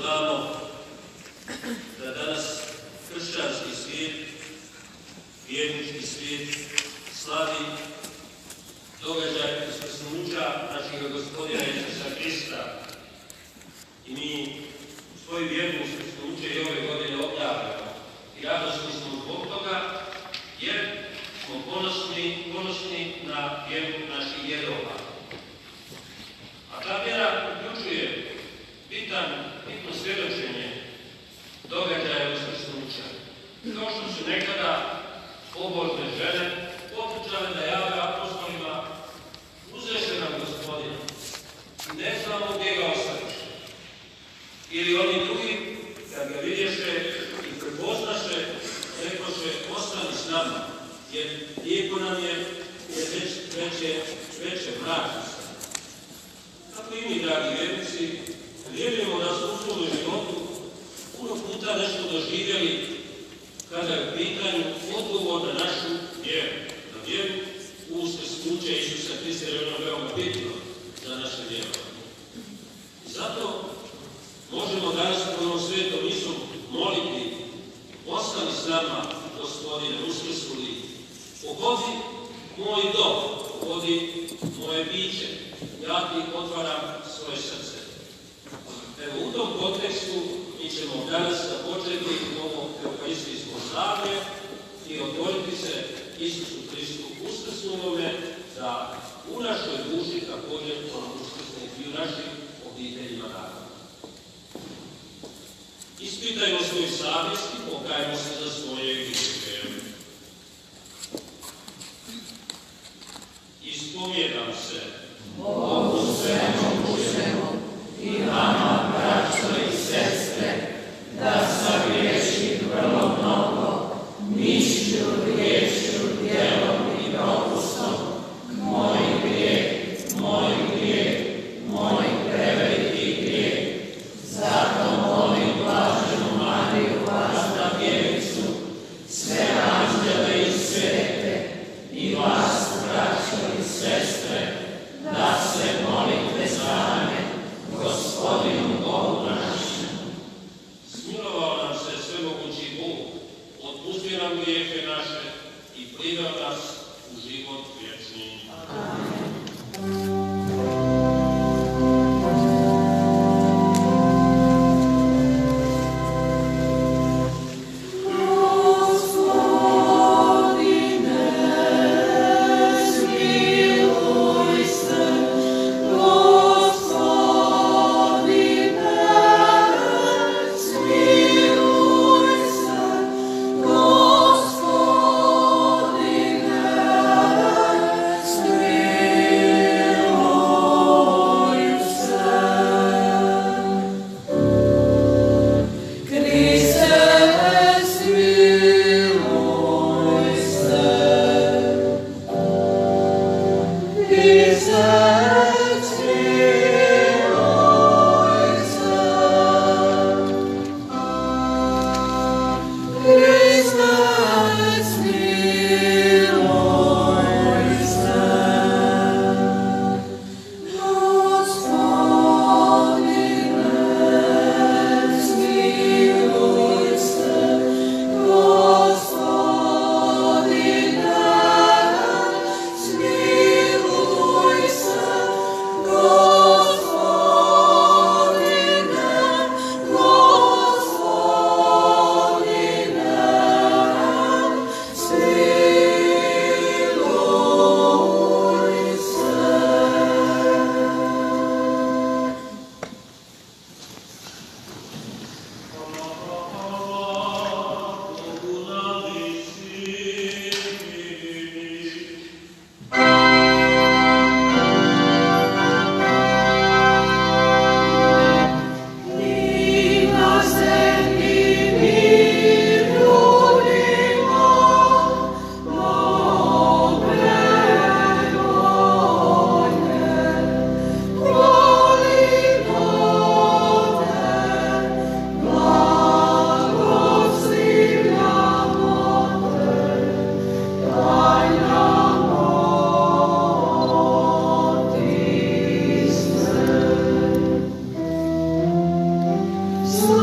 znamo da danas kršćanski svijet, vjernički svijet, slavi događaj uskrsnuća našeg Gospodina Isusa Krista. I mi svoju vjeru uskrsnuće i ove godine obnavljamo. I radosni smo zbog toga, jer smo ponosni na vjeru naših vjerova. A ta vjera uključuje bitno svjedočenje događaja uskrsnuća. Kao što su nekada pobožne žene pokušale da jave apostolima: uzreše nam Gospodina, ne znamo gdje ga ostaviše. Ili oni drugi, kad ga vidješe i prepoznaše, rekoše: ostani s nama, jer lijepo nam je, jer veće vrati se. Tako i mi, dragi vjernici, vjerujemo da smo u svom životu puno puta nešto doživjeli kada je u pitanju odgovor na našu vjeru. Na vjeru u uskrsnuće Isusa Krista, jer je ono veoma bitno za naše vjerovanje. I zato možemo danas u ovom svetom misu moliti: ostani s nama, Gospodine, uskrsli, pogodi moj dom, pogodi moje biće, ja ti otvaram svoje srce. Evo, u tom kontekstu mi ćemo danas započeti ovo euharistijsko slavlje i otvoriti se Isusu Hristu uskrsnulome, da u našoj duši također on uskrsne i u našim obiteljima naravno. Ispitajmo svoju savjest i pokajmo se za svoje grijehe. Ispovijedam se Bogu svemogućemu i vama, braćo i sestre, da sagriješim vrlo mnogo, mišlju, riječju, djelom i propustom. Moj preveliki grijeh. Zato molim blaženu Mariju, Vazda Djevicu,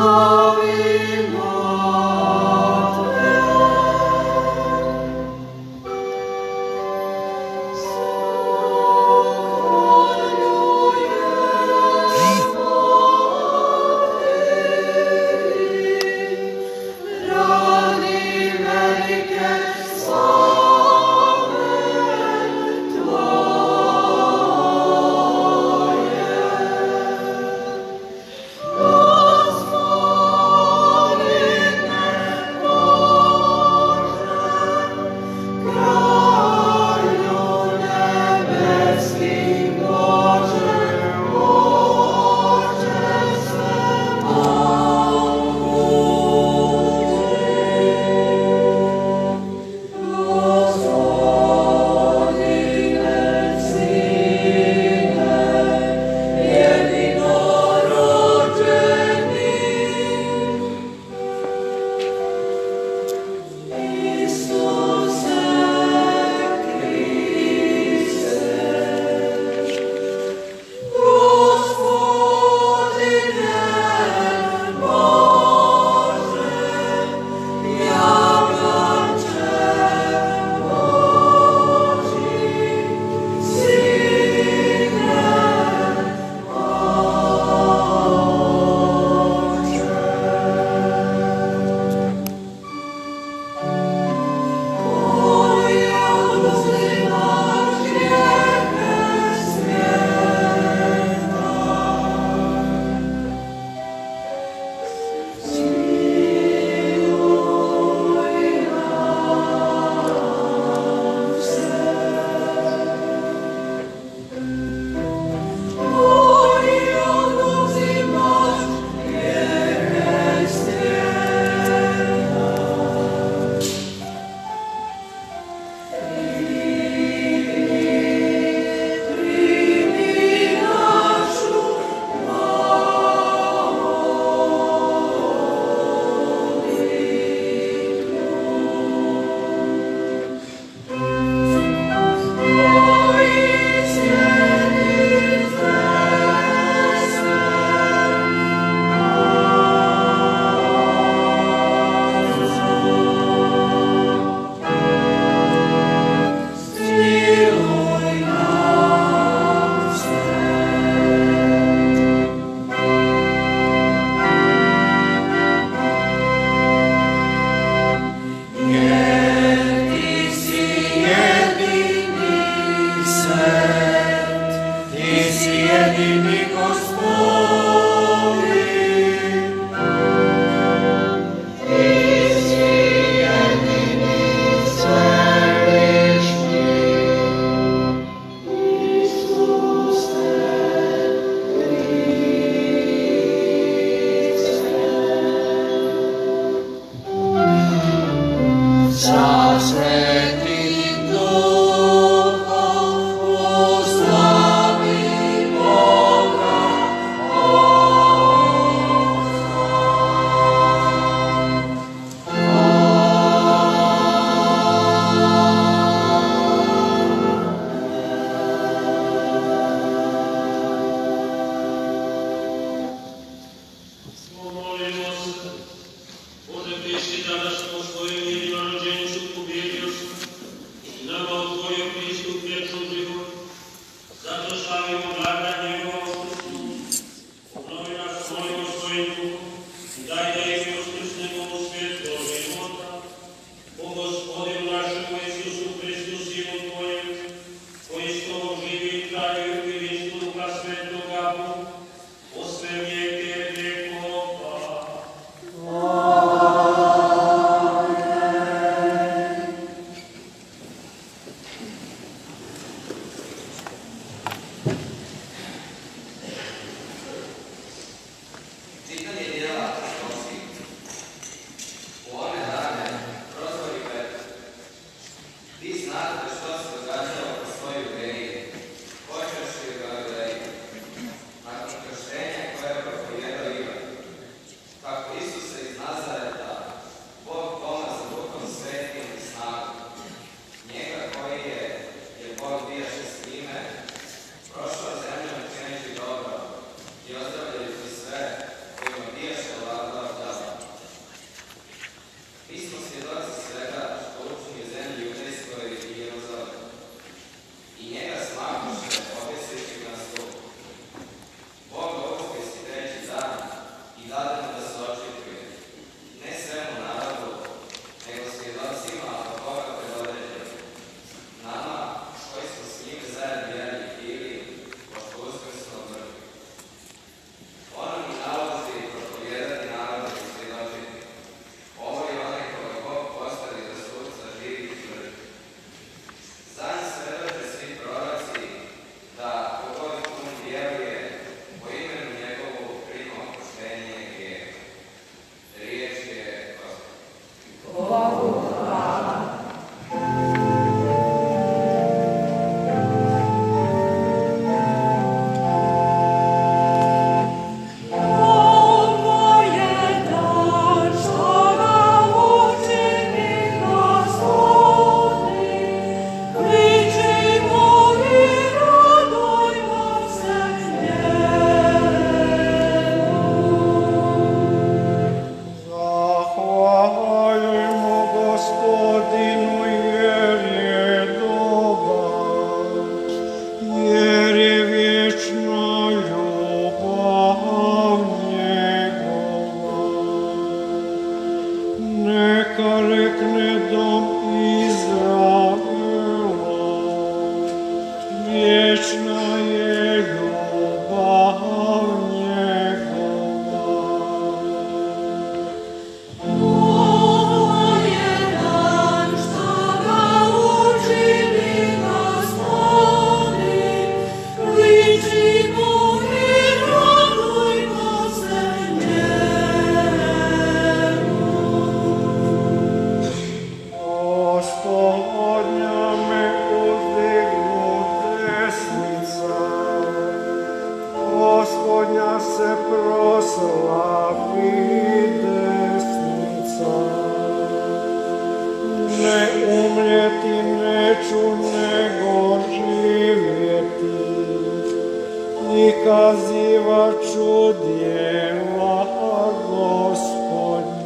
Tvoje. Gospodnja se proslavi desnica. Ne umljeti neću, nego živjeti i kazivaću djela Gospodnja.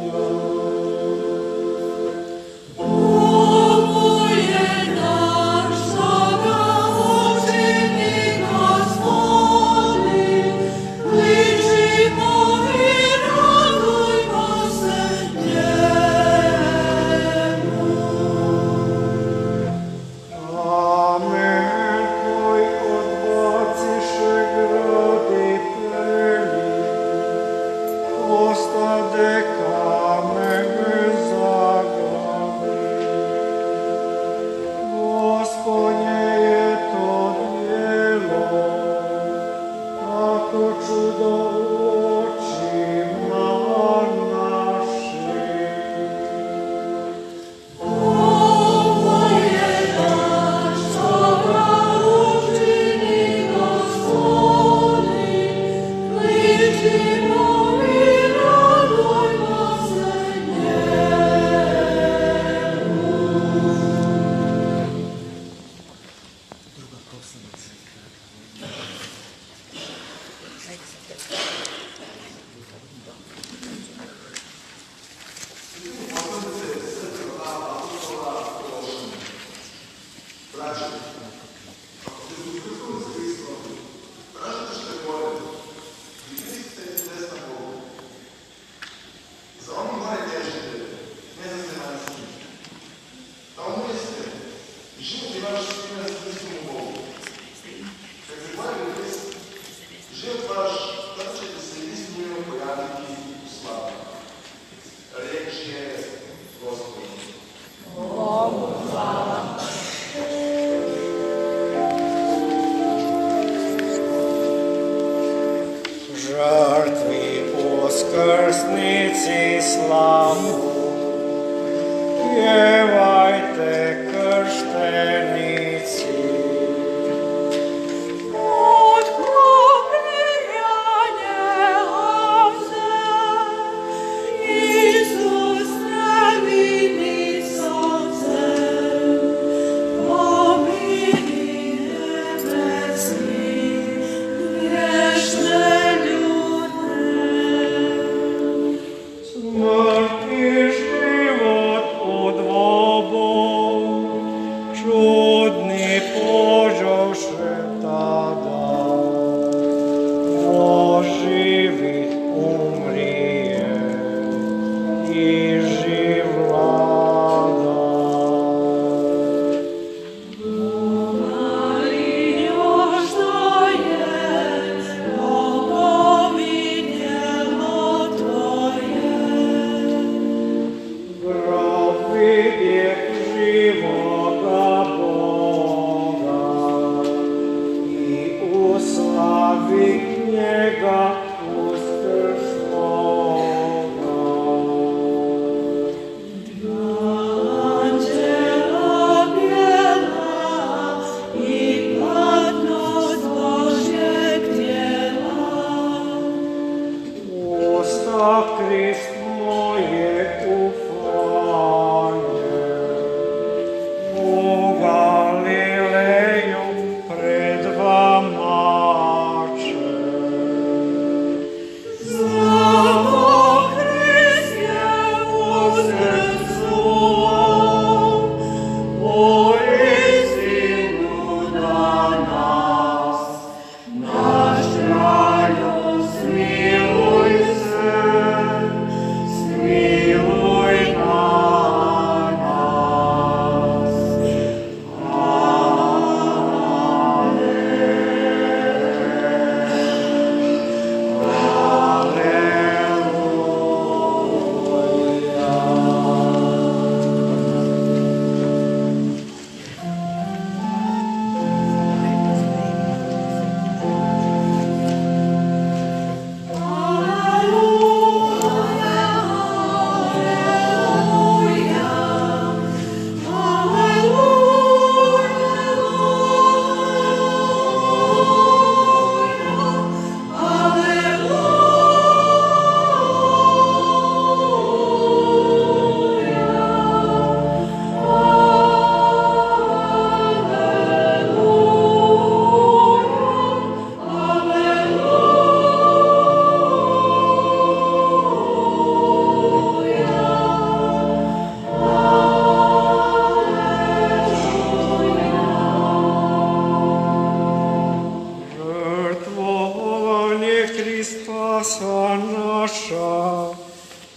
spasa naša,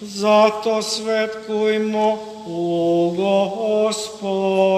zato svetkujmo u Gospodinu.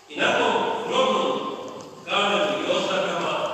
I na tom grobnom kamenu i oznakama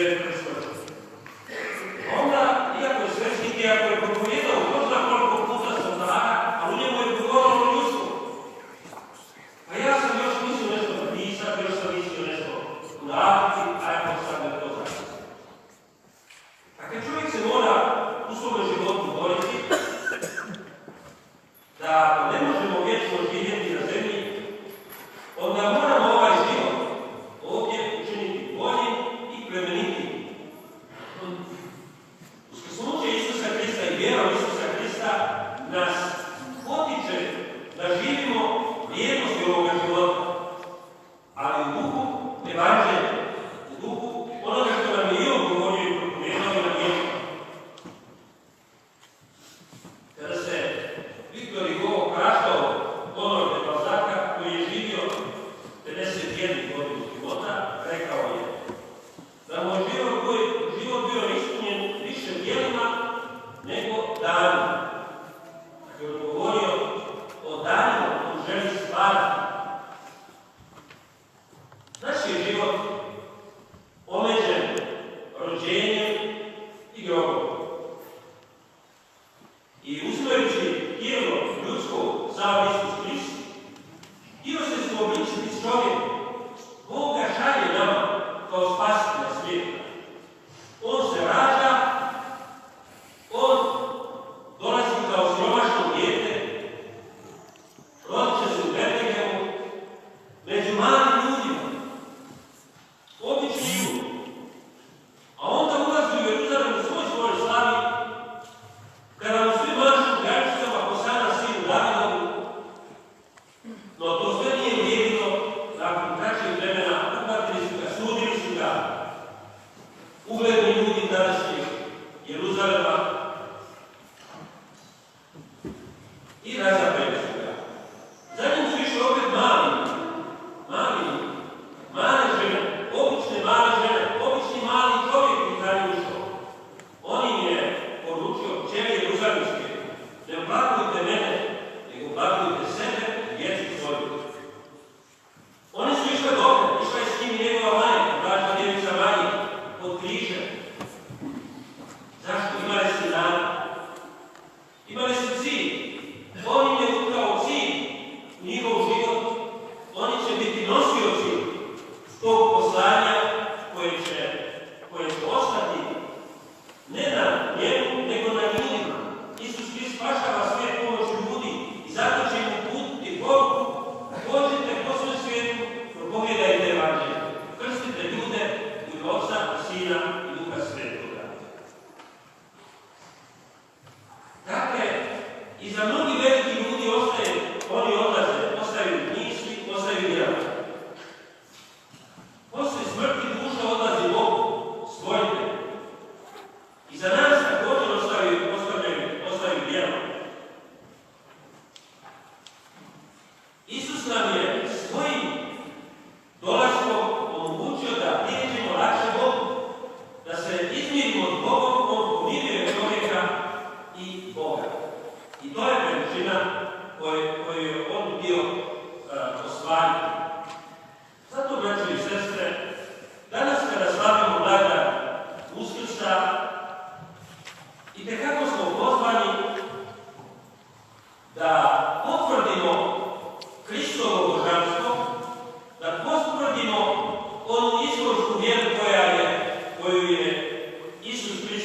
je pred smrću. Onda, iako je svešnik, iako je propovijedao, ko zna koliko puta sam dana, a u njemu je govorilo ljudstvo. Pa ja sam još mislio nešto napisati, još sam mislio nešto uraditi, ajmo sad me to zapisati. A kad čovjek se mora u svome životu boriti, da ne možemo vječno živjeti na zemlji, onda moramo ovaj život ovdje učiniti boljim i plemenitim. Uskrsnuće Isusa Krista i vjera Isusa Krista nas potiče da živimo vrijednosti ovoga života, ali u duhu evanđelja, u duhu onoga što nam je i on govorio i propovedao na mjestu. Kada se Viktor Hugo opraštao Honoré de Balzaca, koji je živio 51 godinu života, rekao je da mu je život bio ispunjen više djelima nego danima. Dakle, on govorio o danima u želi stvarati. Naš je život omeđen rođenjem i grobom. I uzimajući tijelo ljudsko za Isus Krist, htio se suobličiti s čovjekom. Bog ga šalje nama kao spasitelja svijeta. On se rađa, on dolazi kao siromašno dijete, rodit će se u Betlehemu, među malim ljudima, obični ljudi. A onda ulazi u Jeruzalem u svojoj slavi, kada mu svi mašu gračicama po sada sinu Davidovu, no to sve nije vrijedilo, nakon kraćeg vremena uhvatili su ga, sudili su ga, ugledni ljudi današnjeg Jeruzalema i razapeli su ga. Za njim su išli opet male žene, obične male žene, obični mali čovjek koji za njim ušao. On im je poručio, kćeri Jeruzalemske, ne oplakujte mene, nego oplakujte sebe i djecu svoju. Oni su išli dobro, išla je s njim i njegova majka, braćna djevica Marija, pod križem. Zašto? Imali su dan. Imali su cilj. On im je upravo cilj u njihov život. Oni će biti nosioci tog poslanja koje će ostati ne na njemu, nego na ljudima. Isus Krist spašava svijet pomoću ljudi i zato će im uputiti poruku. Pođite po svem svijetu, propovijedajte evanđelje, krstite ljude u ime Oca, Sina i Duha Svetoga. Dakle, i za mnogi veliki ljudi oni odlaze, ostaju misli, ostaju djela. Poslije smrti duša odlazi Bogu, stvoritelju. I za nas također ostaju djela. Isus nam je svojim dolaskom omogućio da prijeđemo lakše Bogu, da se izmirimo s Bogom, on pomiruje čovjeka i Boga. I to je veličina koju je on htio ostvariti. Zato, braćo i sestre, danas kada slavimo blagdan Uskrsa, itekako smo pozvani da potvrdimo Kristovo božanstvo, da potvrdimo onu istorsku vjeru koju je Isus Krist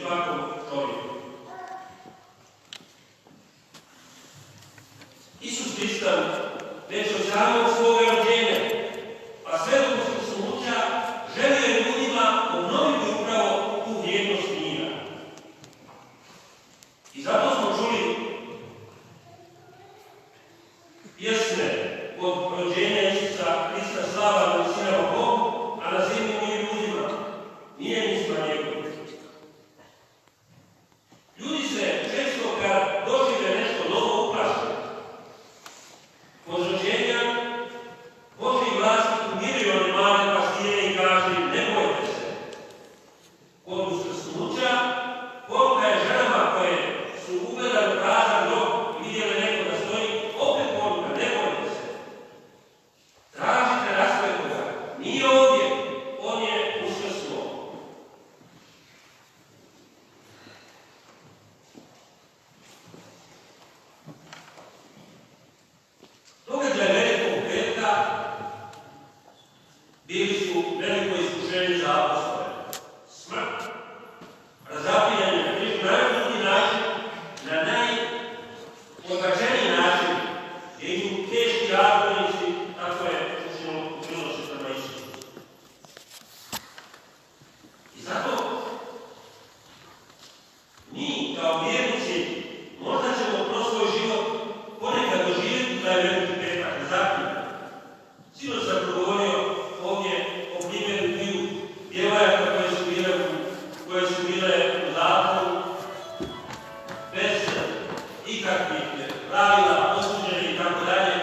svakom čovjeku. Isus Hristos već od samog svoga rođenja, pa sve do uskrsnuća, želio je ljudima obnoviti upravo tu vrijednost mira. I zato smo čuli pjesme od rođenja Isusa Hrista, slava na sinama Bogu, a na zemlji i ljudima, mijenicima njegovim. Ljudi se često kad dožive nešto novo uplaše. Od rođenja Božji vlasnik umirio one mlade pastire i kaže ne bojte se. Od uskrsnuća poruka je ženama koje su ugledali prazan grob i vidjeli neko da stoji, opet poruka ne bojte se. Tražite raspetoga, nije ovdje, on je uskrsnuo. Događaj velikog petka bili su veliko iskušenje za apostole. Smrt, razapinjanje na križu, na najbolji način, na najodbačeniji način, gdje idu teški razbojnici, tako je učinilo se prema Isusu. I zato mi kao vjernici možda ćemo kroz svoj život ponekad doživjeti taj veliki petak, razapinjanje. Sinoć sam progovorio ovdje o primjeru dviju djevojaka koje su bile u zatvoru bez ikakvih pravila, osuđene i tako dalje.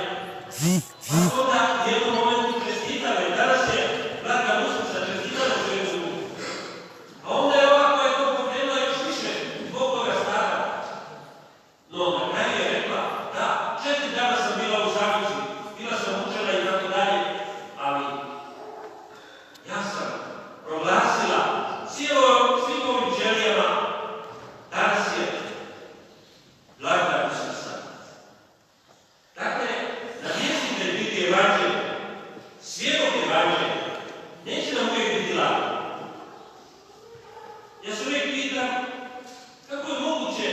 A onda u jednom momentu čestitale, danas je Blagdan Uskrsa čestitala svojom slugu. A onda je ova koja je to pokrenula još više zbog toga straha. No, na kraju je rekla, da, 4 dana sam bila u zaključku, bila sam učena i tako dalje, ali ja sam proglasila svim ovim želijama, danas je Blagdan Uskrsa. Dakle, navijestite biti evanđelje, svjedok evanđelja, neće nam uvijek biti lako. Ja se uvijek pitam, kako je moguće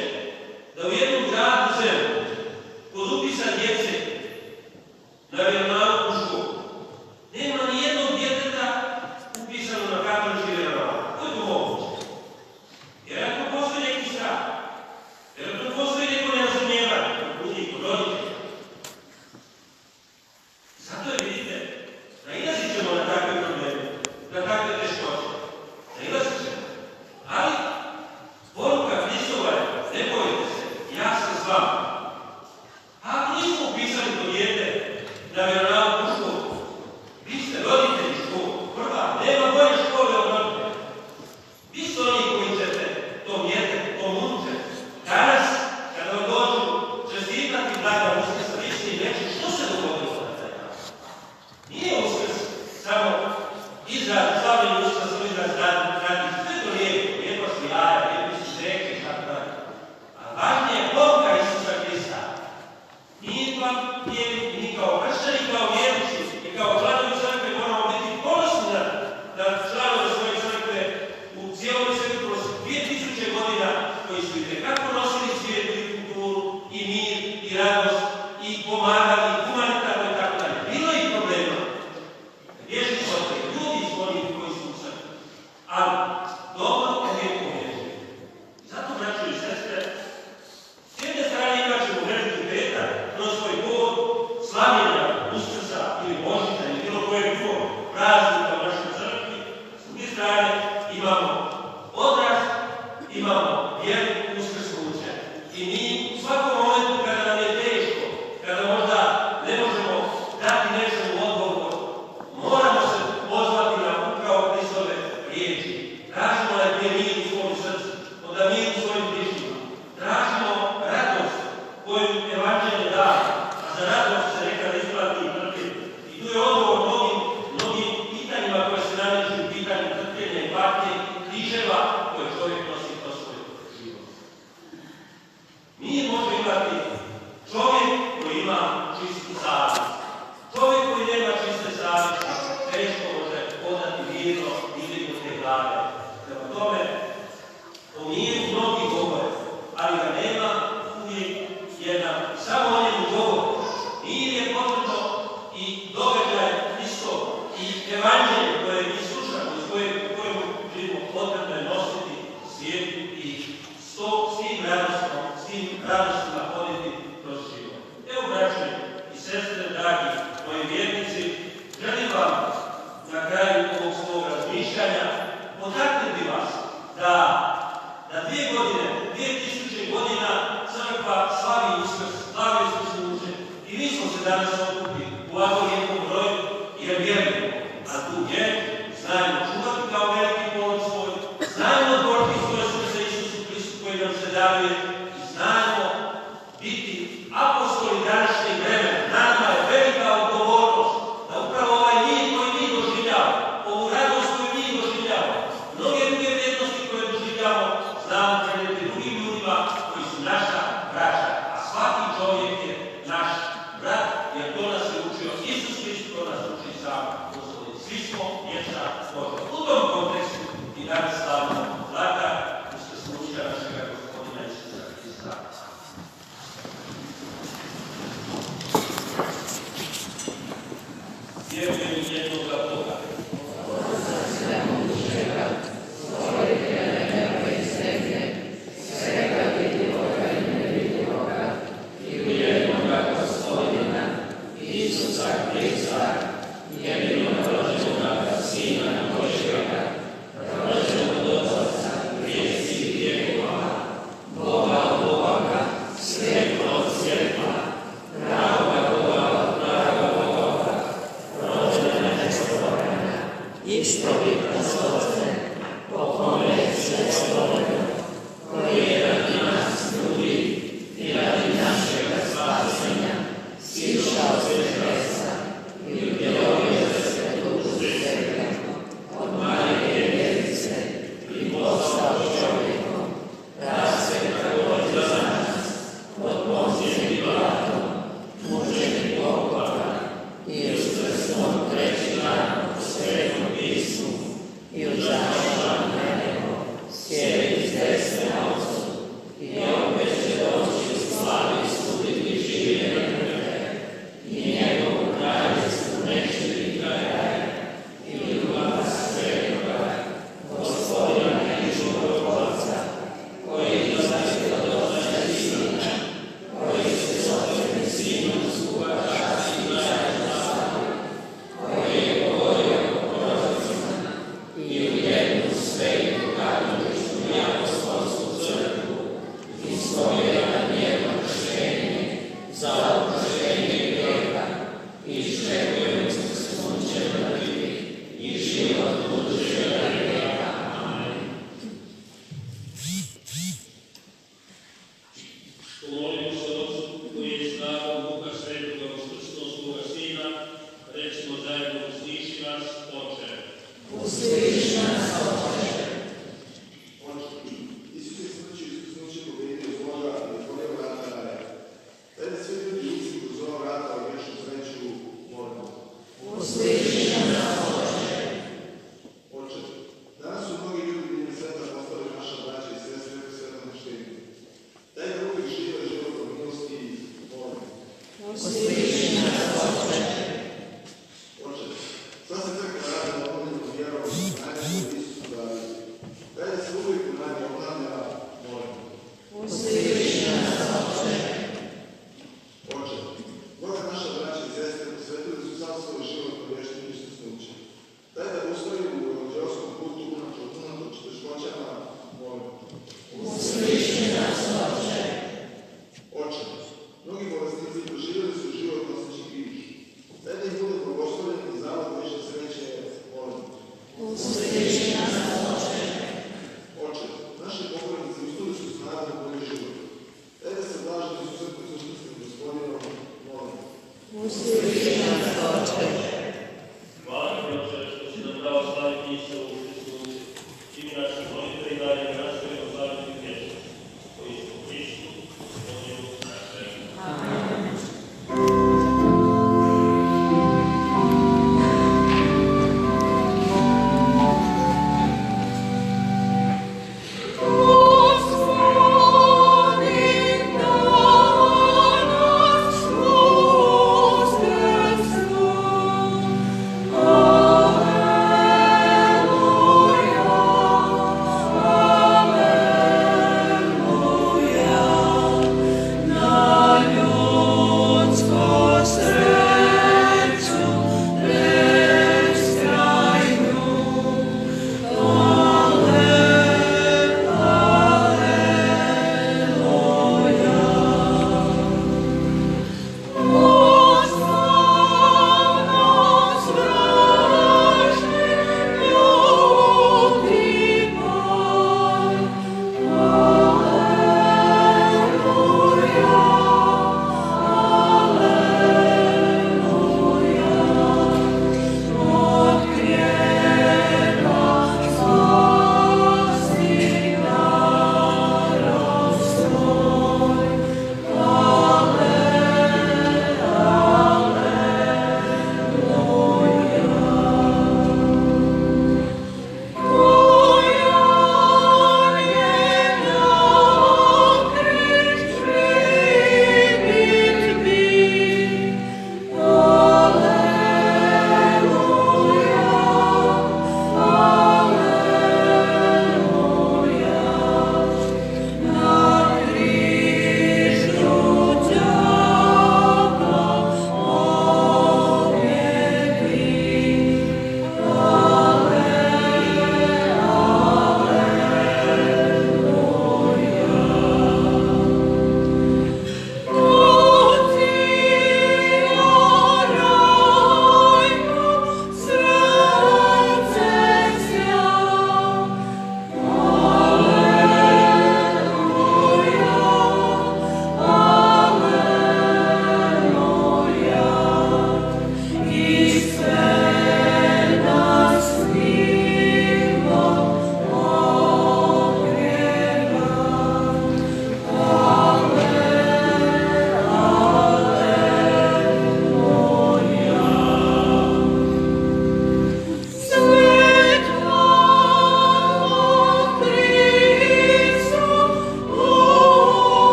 da u jednom gradu zemlju, kod upisa djece na vjeronauku školu, nema ni jednog djeteta upisano na katolički vjeronauk. Kako je to moguće? Jer ako postoji neki strah, jer ako postoji neko nerazumijevanje, kod njih, kod roditelja. Zato je, vidite, nailazit ćemo na takve probleme, na takve teškoće. Nailazit ćemo. Ali, poruka Hristova je, ne bojite se, ja sam s vama. A ako nismo upisali to dijete na vjeronauku školu, vi ste roditelji školu, prva, nema bolje škole od roditelja. Vi ste oni koji ćete tom djetetu, tom unuče, danas, kada vam dođu čestitati Blagdan Uskrsa, vi ćete im reći što se dogodilo na taj dan. Nije Uskrs samo izraz, slavljenje Uskrsa, samo izraz radi, sve to lijepo su jaja, lijepo su sreće i tako dalje. A važnije je poruka Isusa Hrista. Nije vam vjerni, ni kao kršćani, kao vjernici i kao članovi crkve moramo biti ponosni na članove svoje crkve u cijelom svijetu kroz 2000 godina koji su itekako nosili svijetu i kulturu i mir i radost i pomagali i humanitarno i tako dalje. Bilo je i problema. Riješi su od tih ljudi su oni koji su u crkvi. Ali dobro uvijek povježuje. Zato, braćo i sestre, s jedne strane imat ćemo veliki petak kroz svoj povod slavljenja Uskrsa ili Božića ili bilo kojeg drugog praznika u našoj crkvi. S druge strane imamo odraz, imamo vjeru uskrsnuća. I mi u svakom momentu kada nam je teško, kada možda ne možemo dati nečemu odgovor, moramo se pozvati na upravo Hristove riječi. Tražimo najprije mir u svom srcu, onda mir u svojim bližnjima. Tražimo radost koju evanđelje daje, a za radost se nekada isplati i trpjeti. I tu je odgovor mnogim pitanjima koje se nameću u pitanju trpljenja i patnje i križeva koje čovjek nosi kroz svoj život. nije mnogi govore, ali ga nema uvijek jedan. Samo on je u govoru. Nije je potrebno i događaj isto i evanđelje koje mi slušamo, iz kojemu živimo, potrebno je nositi svijetu i s tim radostima hoditi kroz život. Evo, braće i sestre, dragi moji vjernici, želim vam na kraju ovog svog razmišljanja potaknuti vas da 2000 godina crkva slavi Uskrs, slavi Uskrsnu muče. I mi smo se danas okupili u ovako lijepom broju, jer vjerujemo, a tu vjeru znajmo čuvati kao veliki polog svoj, znajmo otvoriti svoje srce Isusu Hristu koji nam se daruje i znajmo biti apostoli današnjeg vremena. Nama je velika odgovornost da upravo ovaj mir koji mi doživljamo, ovu radost koju mi doživljamo, mnoge druge vrijednosti koje doživljamo, znamo prenijeti drugim ljudima koji su naša braća, a svaki čovjek je naš brat, jer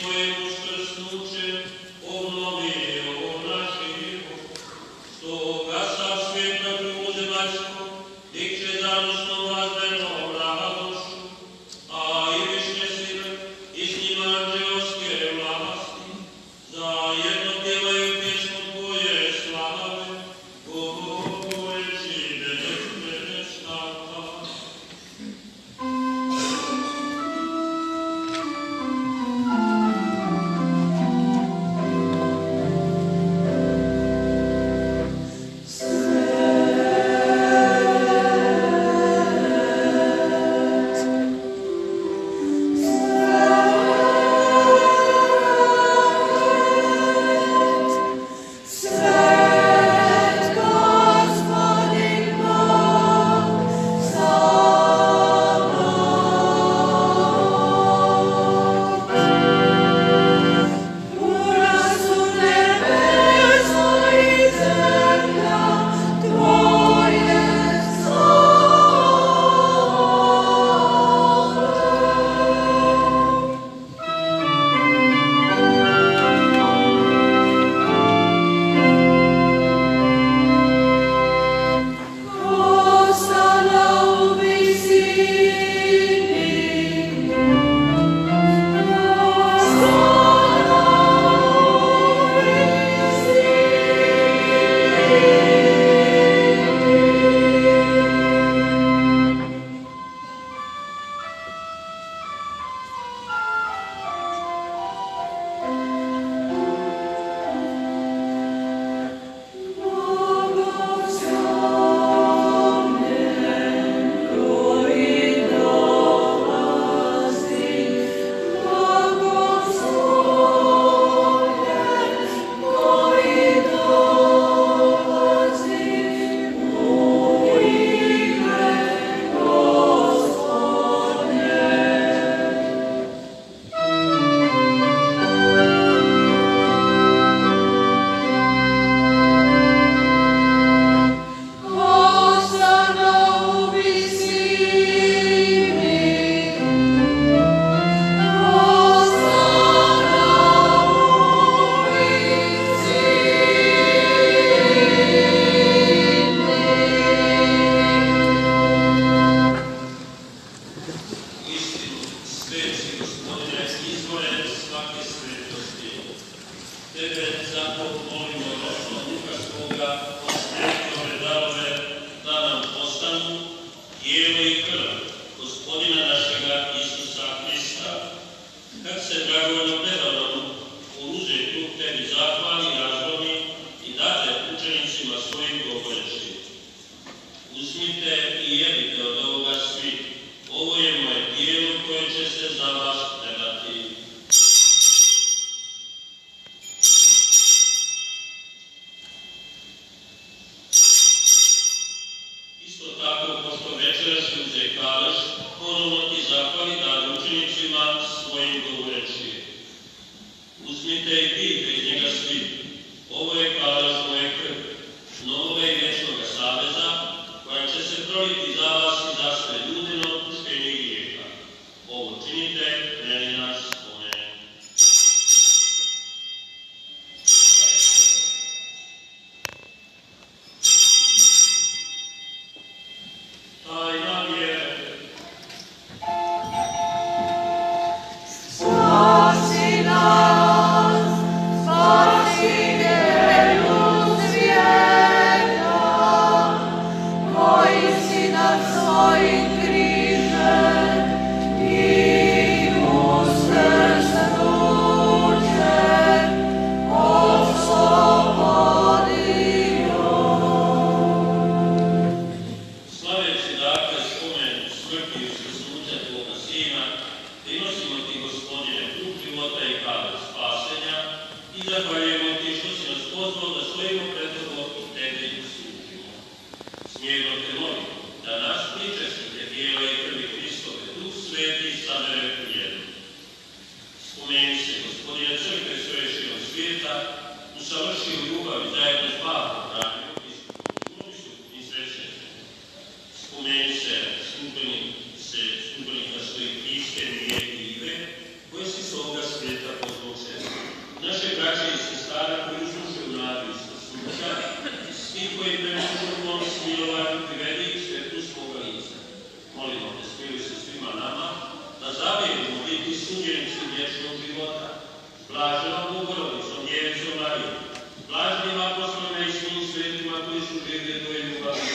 svojem uskrsnućem obnovio naš život. Stoga sav svijet na krugu zemaljskom dikće zanosno glazbenom radošću, a i višnje sile i s njima anđeoske vlasti zajedno pjevaju pjesmu Tvoje slave, govoreći bezprestano. Spomeni se službenika svoje kriške vijetive, koje si svoga svijeta blaženom Bogorodiicom, Djevicom Marijom, blaženim apostolima i svim svetima koji su živjeli do ljubavi,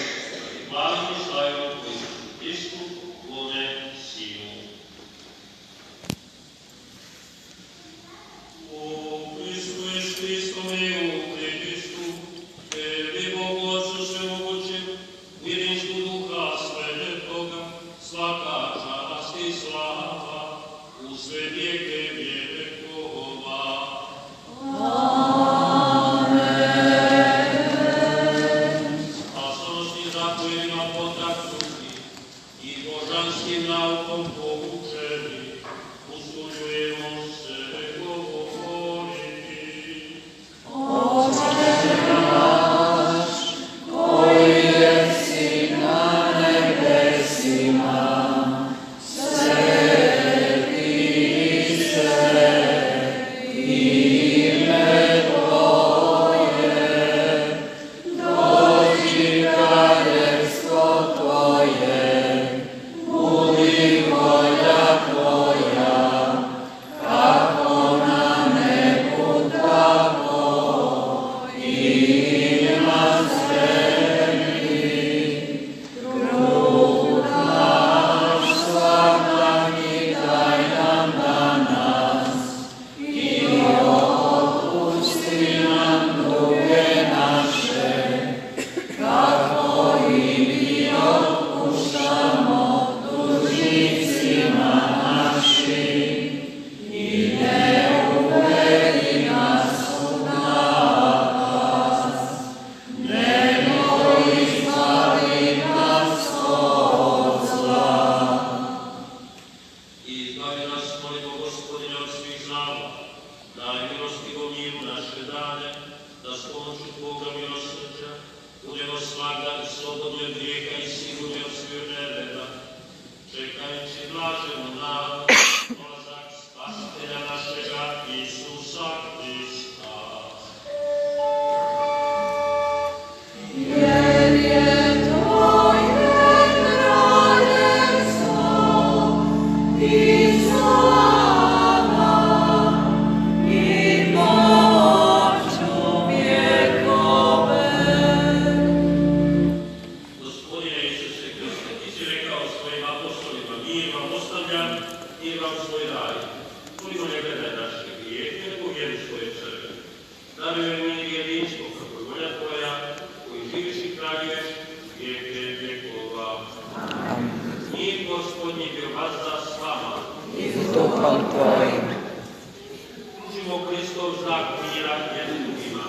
i hvalim i slavimo koji su Hristu, Tvome Sinu. O Hristu i s Hristom i u Hristu, tebi Bogu Otcu Svemogućem, u jedinstvu Duha Svetoga, svaka čast i slava u sve vijeke vjekova. Spasonosnim zapovjedima potaknuti i božanskim naukom poučeni, usuđujemo se govoriti. Oče naš, koji jesi na nebesima, sveti se ime Tvoje, dođi kraljevstvo Tvoje, budi volja Tvoja, kako na nebu tako i na zemlji. Kruh naš svakdanji daj nam danas i otpusti nam duge naše, kako i mi otpuštamo dužnicima našim, i ne uvedi nas u napast, nego izbavi nas od zla. Izbavi nas, molimo Gospodine, od svih zala, daj milostivom miru naše dane, da s pomoću Tvoga milosrđa budemo svagda i slobodni od grijeha i sigurni od svih nereda, čekajući blaženu nadu, dolazak Spasitelja našega Isusa Hrista. Jer je Tvoje kraljevstvo i slava i moć u vjekove. Gospodine Isuse Hriste, Ti si rekao svojim apostolima, mir vam ostavljam, mir vam svoj raj. Koliko ne gledaj naše grijehe, nego vjeri svoje crkve. Darujem mi jedinstvo, kako je volja Tvoja, koji živiš i kraljuješ vijeke vjekova. Mir Gospodnji bio vazda s vama. I s duhom Tvojim. Užimo Hristov znak mira jednim drugima.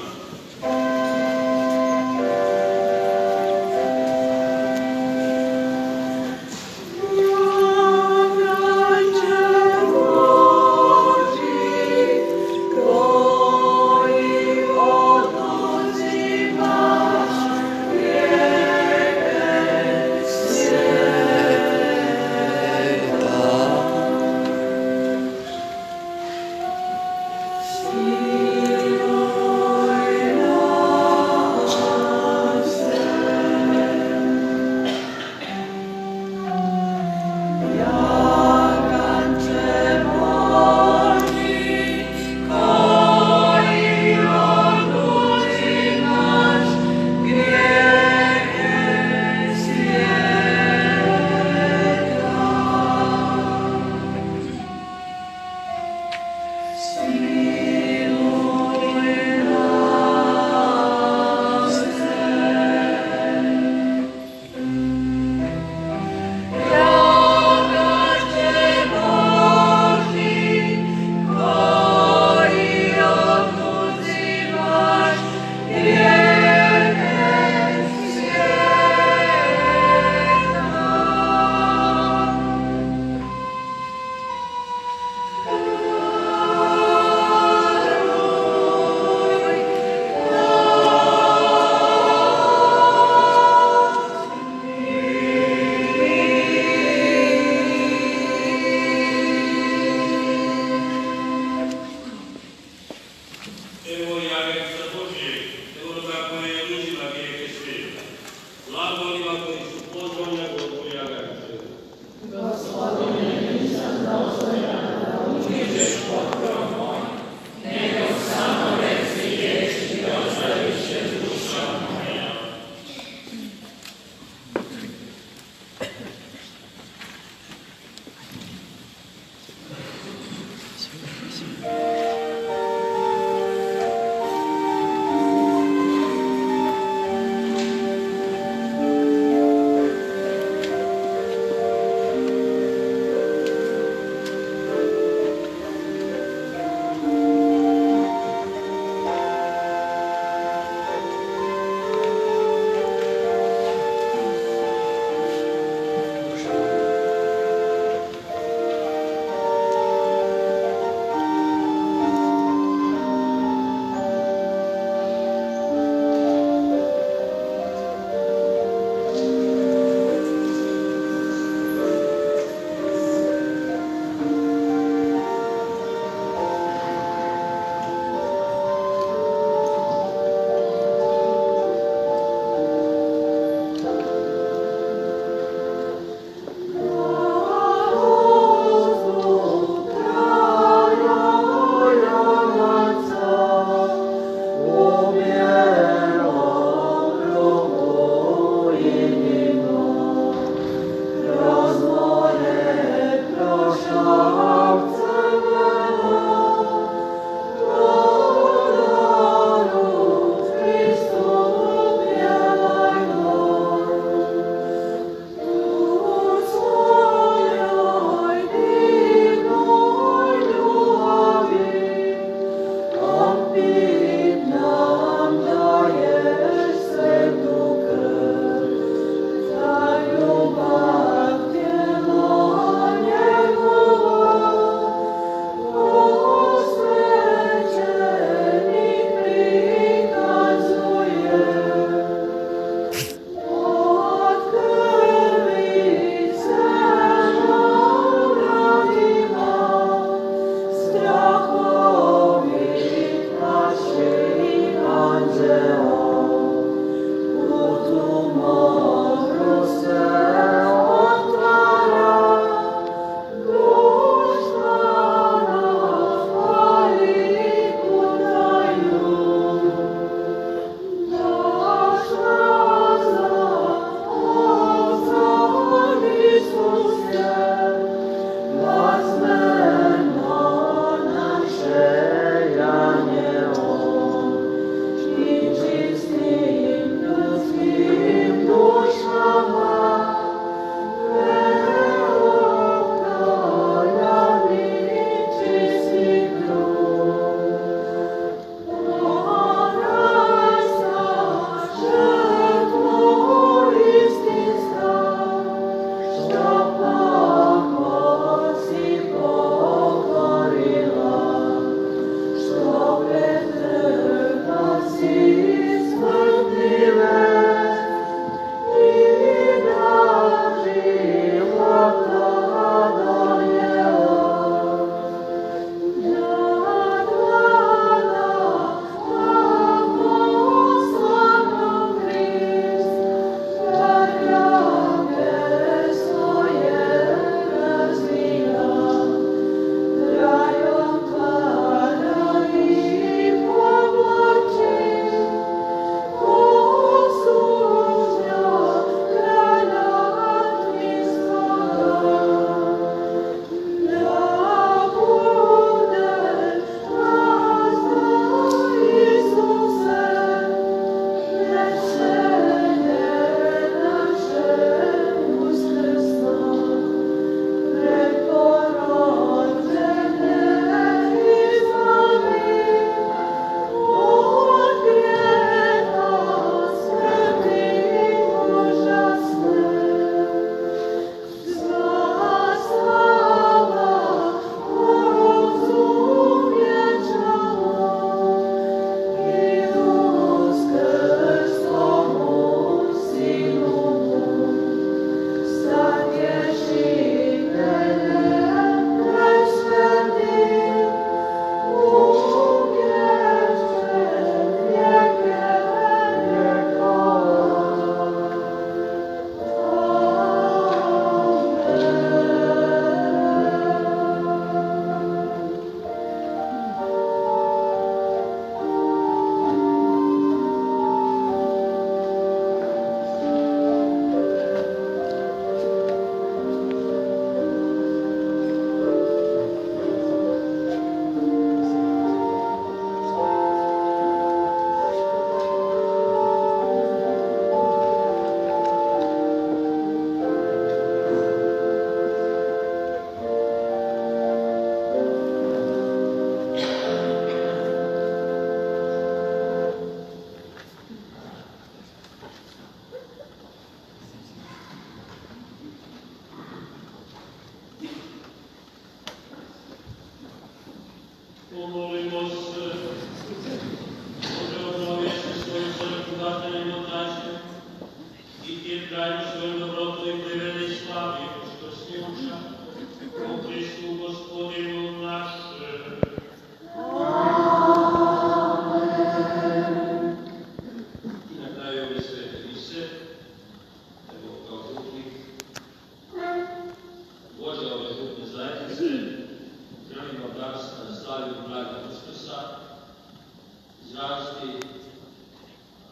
izraziti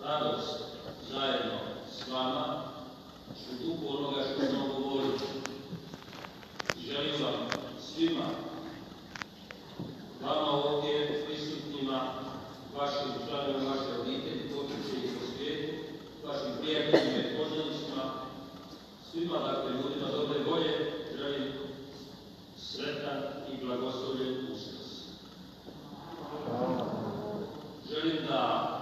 radost zajedno s vama u duhu onoga što sam govorio. Želim vam svima, vama ovdje prisutnima, vašim članovima vaše obitelji, pokućenih u svijetu, vašim prijateljima i poznanicima, svima, dakle, ljudima dobre volje, želim sretan i blagoslovljen Uskrs. Želim da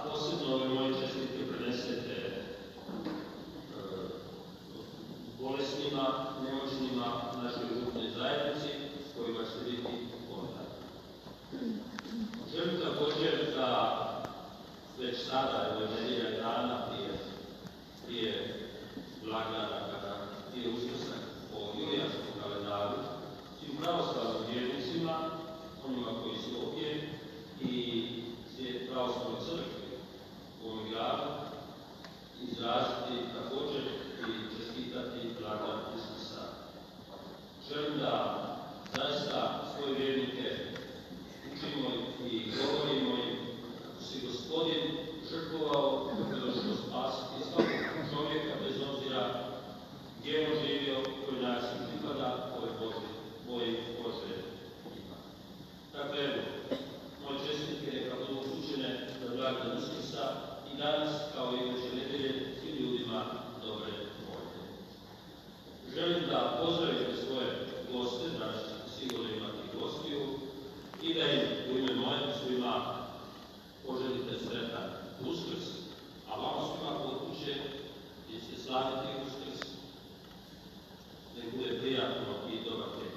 posebno ove moje čestitke prenesete bolesnima, nemoćnima našoj župnoj zajednici s kojima ćete biti u kontaktu. Želim također da već sada, evo nedjelja dana prije blagdana, prije Uskrsa po julijanskom kalendaru, svim pravoslavnim vjernicima, onima koji su ovdje i pravoslavnoj crkvi u ovom gradu, izraziti također i čestitati blagdan Uskrsa. Želim da zaista svoje vjernike učimo i govorimo im kako se Gospodin žrtvovao da došao spasiti svakog čovjeka bez obzira gdje on živio, koji način pripada, koje Bože ima. Dakle, evo, moje čestitke neka budu upućene za blagdan Uskrsa i danas, kao i iduće nedjelje, svim ljudima dobre volje. Želim da pozdravite svoje goste, danas ćete sigurno imati gostiju, i da im u ime moje svima poželite sretan Uskrs, a vama svima kod kuće gdje ćete slaviti Uskrs, nek bude prijatno i dobar tek.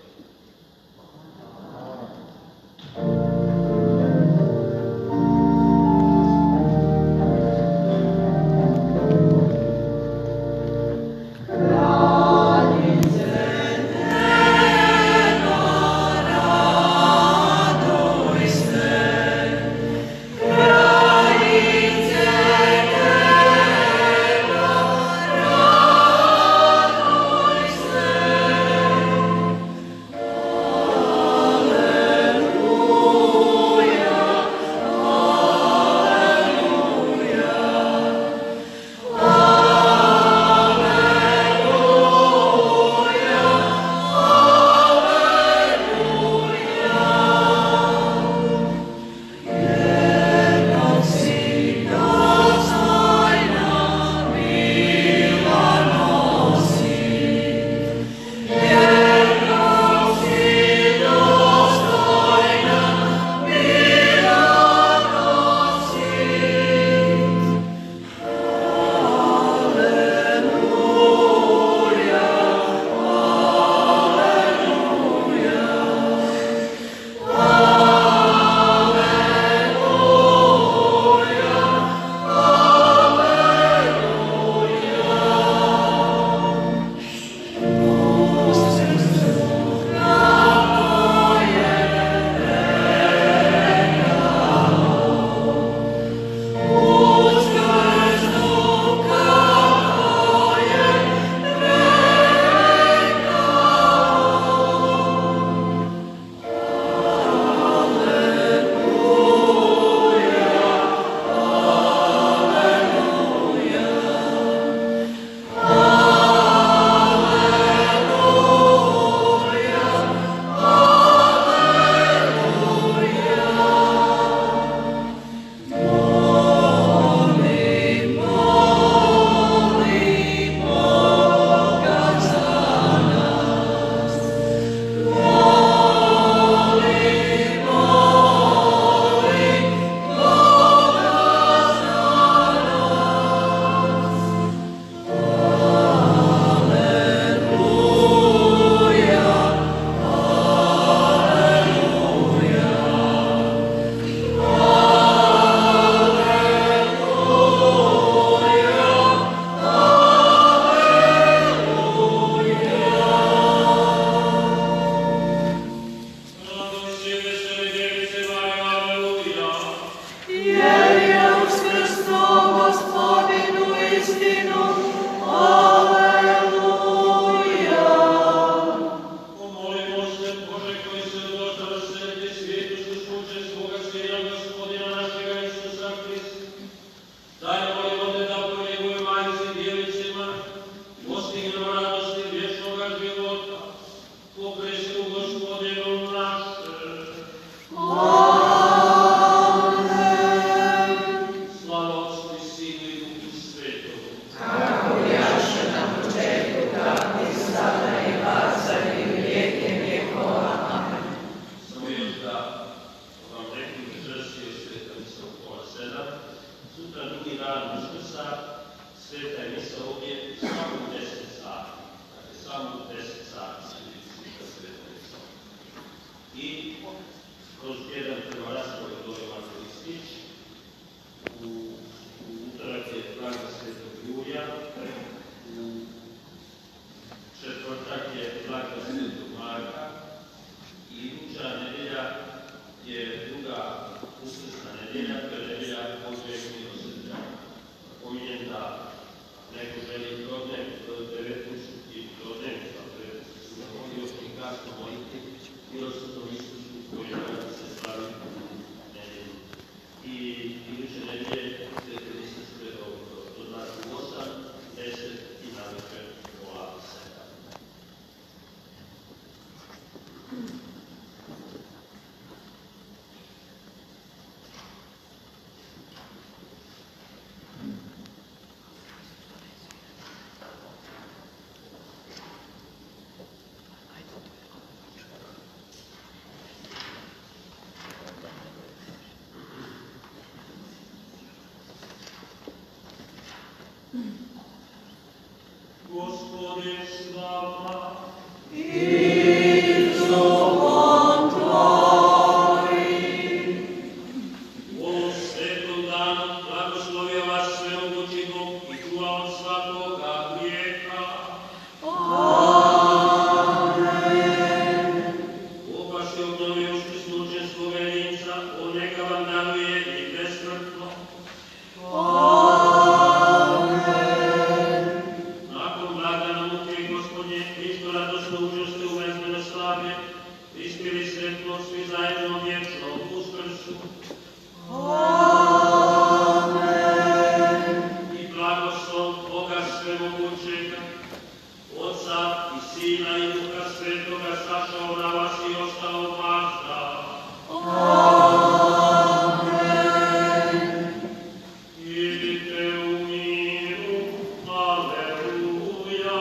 nedjelja, to je nedjelja Božjeg milosrđa. Pominjem da neko želi prodnev 19. prodnevnica pred Sinagogijskim kastom moliti milosrdnom Isusu koji danas se slavi nedjelju. I iduće nedjelje Sveti Hristos do znači u 8, 10 i navečer u 7. Gospodin s vama. I s duhom tvojim. U ovom svetom danu blagoslovio vas svemogući Bog i čuva od svakoga grijeha. Amen. Bog vas je obnovio uskrsnućem svoga jedinca, on neka vam daruje i besmrtno. Nakon blagdana muke Gospodnje, Hristo radosno uđoste u vezmene slave, prispjeli sretno svi zajedno vječno u Uskrsu. Amen. I blagoslov Boga svemogućega, Otca i Sina i Duha Svetoga sašao na vas i ostao vazda. Amen. Idite u miru, aleluja,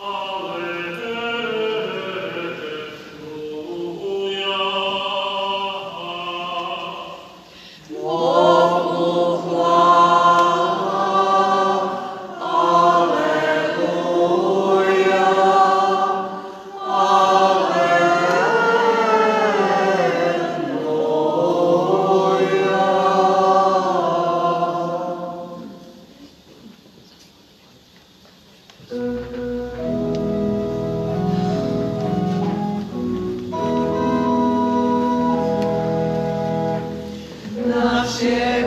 aleluja. Bogu hvala. Aleluja. Naš je